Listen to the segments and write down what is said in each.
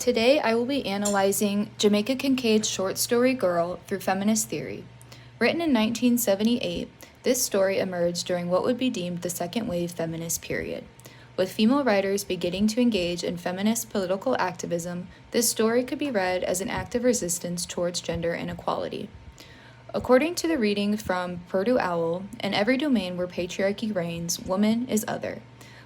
Today I will be analyzing Jamaica Kincaid's short story Girl through feminist theory. Written in 1978, this story emerged during what would be deemed the second wave feminist period. With female writers beginning to engage in feminist political activism, this story could be read as an act of resistance towards gender inequality. According to the reading from Purdue Owl, in every domain where patriarchy reigns, woman is other.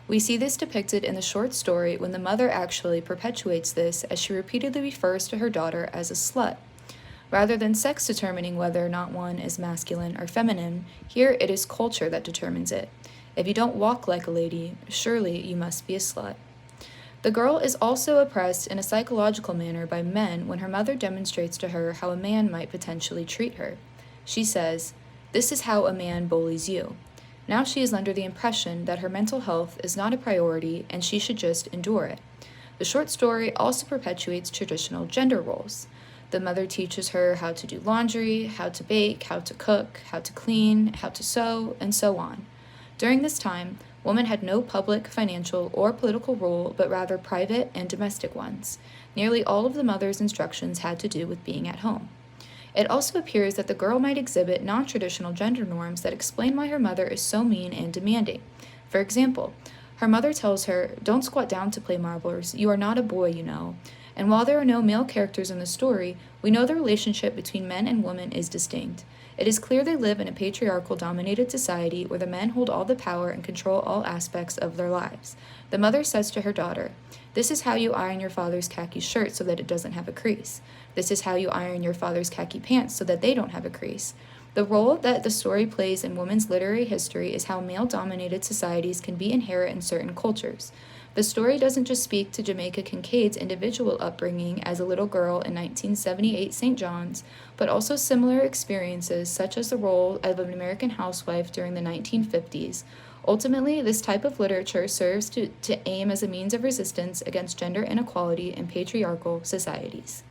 We see this depicted in the short story when the mother actually perpetuates this as she repeatedly refers to her daughter as a slut. Rather than sex determining whether or not one is masculine or feminine, here it is culture that determines it. If you don't walk like a lady, surely you must be a slut. The girl is also oppressed in a psychological manner by men when her mother demonstrates to her how a man might potentially treat her. She says, "This is how a man bullies you." Now she is under the impression that her mental health is not a priority and she should just endure it. The short story also perpetuates traditional gender roles. The mother teaches her how to do laundry, how to bake, how to cook, how to clean, how to sew, and so on. During this time, women had no public, financial, or political role, but rather private and domestic ones. Nearly all of the mother's instructions had to do with being at home. It also appears that the girl might exhibit non-traditional gender norms that explain why her mother is so mean and demanding. For example, her mother tells her, "Don't squat down to play marbles, you are not a boy, you know." And while there are no male characters in the story, we know the relationship between men and women is distinct. It is clear they live in a patriarchal dominated society where the men hold all the power and control all aspects of their lives. The mother says to her daughter, "This is how you iron your father's khaki shirt so that it doesn't have a crease. This is how you iron your father's khaki pants so that they don't have a crease." The role that the story plays in women's literary history is how male-dominated societies can be inherent in certain cultures. The story doesn't just speak to Jamaica Kincaid's individual upbringing as a little girl in 1978 St. John's, but also similar experiences such as the role of an American housewife during the 1950s. Ultimately, this type of literature serves to aim as a means of resistance against gender inequality in patriarchal societies.